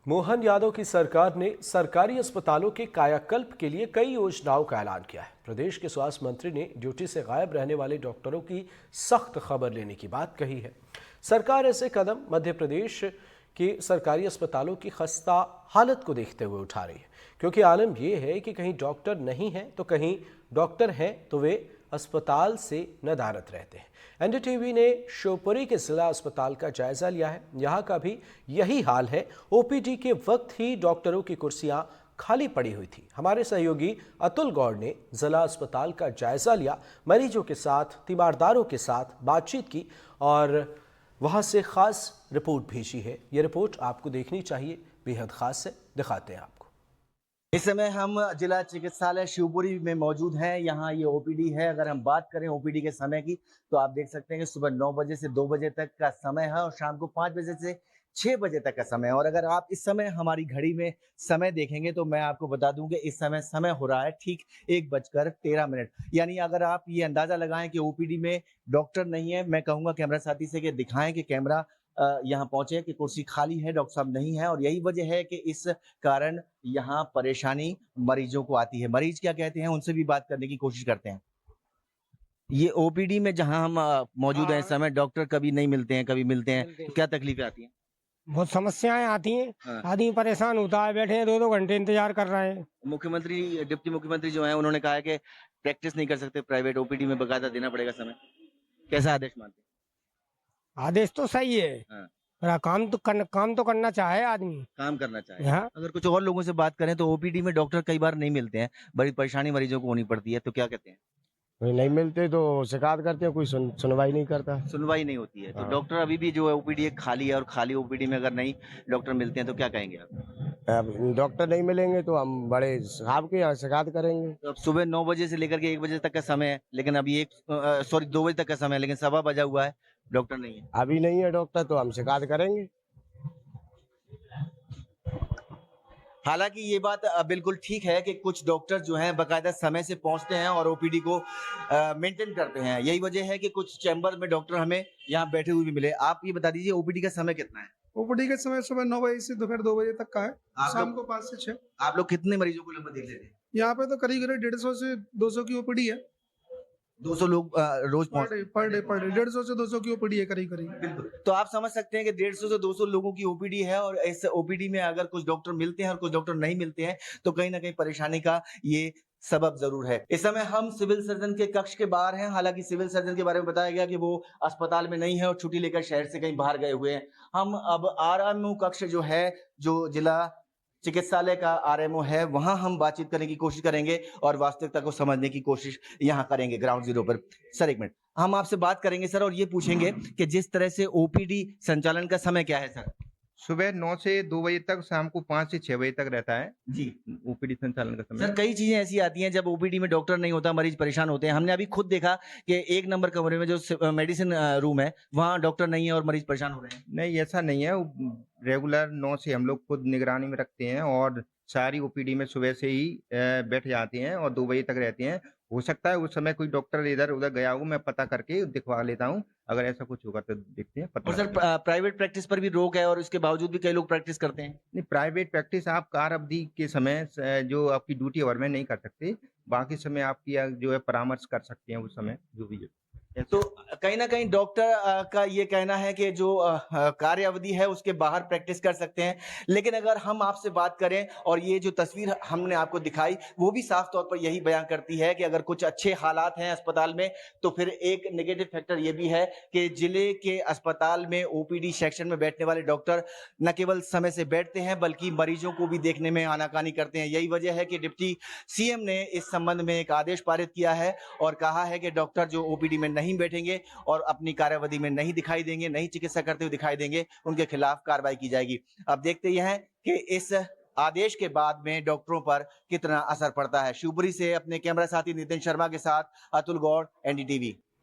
मोहन यादव की सरकार ने सरकारी अस्पतालों के कायाकल्प के लिए कई योजनाओं का ऐलान किया है। प्रदेश के स्वास्थ्य मंत्री ने ड्यूटी से गायब रहने वाले डॉक्टरों की सख्त खबर लेने की बात कही है। सरकार ऐसे कदम मध्य प्रदेश के सरकारी अस्पतालों की खस्ता हालत को देखते हुए उठा रही है, क्योंकि आलम यह है कि कहीं डॉक्टर नहीं हैं तो कहीं डॉक्टर हैं तो वे अस्पताल से नदारत रहते हैं। एनडीटीवी ने शिवपुरी के जिला अस्पताल का जायजा लिया है। यहाँ का भी यही हाल है। ओपीडी के वक्त ही डॉक्टरों की कुर्सियां खाली पड़ी हुई थी। हमारे सहयोगी अतुल गौड़ ने जिला अस्पताल का जायजा लिया, मरीजों के साथ, तीमारदारों के साथ बातचीत की और वहां से खास रिपोर्ट भेजी है। यह रिपोर्ट आपको देखनी चाहिए, बेहद खास है, दिखाते हैं आपको। इस समय हम जिला चिकित्सालय शिवपुरी में मौजूद हैं। यहाँ ये ओपीडी है। अगर हम बात करें ओपीडी के समय की तो आप देख सकते हैं कि सुबह 9 बजे से 2 बजे तक का समय है और शाम को 5 बजे से 6 बजे तक का समय है। और अगर आप इस समय हमारी घड़ी में समय देखेंगे तो मैं आपको बता दूं कि इस समय हो रहा है ठीक 1:13। यानी अगर आप ये अंदाजा लगाएं कि ओपीडी में डॉक्टर नहीं है, मैं कहूंगा कैमरा साथी से कि दिखाएं कि कैमरा यहाँ पहुंचे कि कुर्सी खाली है, डॉक्टर साहब नहीं है। और यही वजह है कि इस कारण यहाँ परेशानी मरीजों को आती है। मरीज क्या कहते हैं उनसे भी बात करने की कोशिश करते हैं। ये ओपीडी में जहाँ हम मौजूद हैं इस समय, डॉक्टर कभी नहीं मिलते हैं, कभी मिलते हैं, तो क्या तकलीफें आती हैं? बहुत समस्याएं आती हैं। हाँ। आदमी परेशान होता है, बैठे हैं 2-2 घंटे इंतजार कर रहे हैं। मुख्यमंत्री, डिप्टी मुख्यमंत्री जो है उन्होंने कहा है कि प्रैक्टिस नहीं कर सकते, प्राइवेट ओपीडी में बकायदा देना पड़ेगा समय। कैसा आदेश मानते हैं? आदेश तो सही है, हाँ। पर काम तो करना चाहे आदमी। काम करना चाहिए। हाँ। अगर कुछ और लोगों से बात करें तो ओपीडी में डॉक्टर कई बार नहीं मिलते हैं, बड़ी परेशानी मरीजों को होनी पड़ती है, तो क्या कहते हैं? कोई नहीं मिलते तो शिकायत करते हैं, कोई सुनवाई नहीं करता। सुनवाई नहीं होती है। तो हाँ। डॉक्टर अभी भी जो है ओपीडी खाली है और खाली ओपीडी में अगर नहीं डॉक्टर मिलते हैं तो क्या कहेंगे आप? अब डॉक्टर नहीं मिलेंगे तो हम बड़े साहब के यहाँ शिकायत करेंगे। तो अब सुबह 9 बजे से लेकर के 1 बजे तक का समय है, लेकिन अभी 2 बजे तक का समय है, लेकिन 1:15 बजा हुआ है, डॉक्टर नहीं है। अभी नहीं है डॉक्टर तो हम शिकायत करेंगे। हालांकि ये बात बिल्कुल ठीक है कि कुछ डॉक्टर जो हैं बकायदा समय से पहुंचते हैं और ओपीडी को मेंटेन करते हैं। यही वजह है कि कुछ चैम्बर में डॉक्टर हमें यहाँ बैठे हुए भी मिले। आप ये बता दीजिए ओपीडी का समय कितना है? ओपीडी का समय सुबह 9 बजे से दोपहर 2 बजे तक का है। आप शाम लोग- को 5 से 6। आप लोग कितने मरीजों को लगभग देख लेते हैं? यहाँ पे तो करीब 150 से 200 की ओपीडी है 200 लोग रोज पर डे 150 से 200 की ओपीडी है करीब। बिल्कुल। तो आप समझ सकते हैं कि 150 से 200 लोगों की ओपीडी है और इस ओपीडी में अगर कुछ डॉक्टर मिलते हैं और कुछ डॉक्टर नहीं मिलते हैं तो कहीं ना कहीं परेशानी का ये सबब जरूर है। इस समय हम सिविल सर्जन के कक्ष के बाहर हैं। हालांकि सिविल सर्जन के बारे में बताया गया कि वो अस्पताल में नहीं है और छुट्टी लेकर शहर से कहीं बाहर गए हुए हैं। हम अब आरएमओ कक्ष जो है, जो जिला चिकित्सालय का आरएमओ है, वहां हम बातचीत करने की कोशिश करेंगे और वास्तविकता को समझने की कोशिश यहां करेंगे ग्राउंड जीरो पर। सर एक मिनट, हम आपसे बात करेंगे सर और ये पूछेंगे कि जिस तरह से ओपीडी संचालन का समय क्या है सर? सुबह 9 से 2 बजे तक, शाम को 5 से 6 बजे तक रहता है जी ओपीडी संचालन का समय। सर, कई चीजें ऐसी आती हैं जब ओपीडी में डॉक्टर नहीं होता, मरीज परेशान होते हैं। हमने अभी खुद देखा कि 1 नंबर कमरे में जो मेडिसिन रूम है वहाँ डॉक्टर नहीं है और मरीज परेशान हो रहे हैं। नहीं, ऐसा नहीं है। रेगुलर 9 से हम लोग खुद निगरानी में रखते हैं और सारी ओपीडी में सुबह से ही बैठ जाते हैं और 2 बजे तक रहते हैं। हो सकता है उस समय कोई डॉक्टर इधर उधर गया हो, मैं पता करके दिखवा लेता हूँ। अगर ऐसा कुछ होगा तो देखते हैं, पता और सर करते हैं। प्राइवेट प्रैक्टिस पर भी रोक है और उसके बावजूद भी कई लोग प्रैक्टिस करते हैं। नहीं, प्राइवेट प्रैक्टिस आप कार अवधि के समय जो आपकी ड्यूटी आवर में नहीं कर सकते, बाकी समय आपकी जो है परामर्श कर सकते हैं उस समय जो भी है। तो कहीं ना कहीं डॉक्टर का ये कहना है कि जो कार्य अवधि है उसके बाहर प्रैक्टिस कर सकते हैं। लेकिन अगर हम आपसे बात करें और ये जो तस्वीर हमने आपको दिखाई वो भी साफ तौर पर यही बयान करती है कि अगर कुछ अच्छे हालात हैं अस्पताल में तो फिर एक नेगेटिव फैक्टर ये भी है कि जिले के अस्पताल में ओपीडी सेक्शन में बैठने वाले डॉक्टर न केवल समय से बैठते हैं बल्कि मरीजों को भी देखने में आनाकानी करते हैं। यही वजह है कि डिप्टी सीएम ने इस संबंध में एक आदेश पारित किया है और कहा है कि डॉक्टर जो ओपीडी में नहीं बैठेंगे और अपनी कार्यावधि में नहीं दिखाई देंगे, नहीं चिकित्सा करते हुए दिखाई देंगे, उनके खिलाफ कार्रवाई की जाएगी। अब देखते हैं कि इस आदेश के बाद में डॉक्टरों पर कितना असर पड़ता है। शिवपुरी से अपने कैमरा साथी नितिन शर्मा के साथ अतुल गौड़, एनडीटीवी।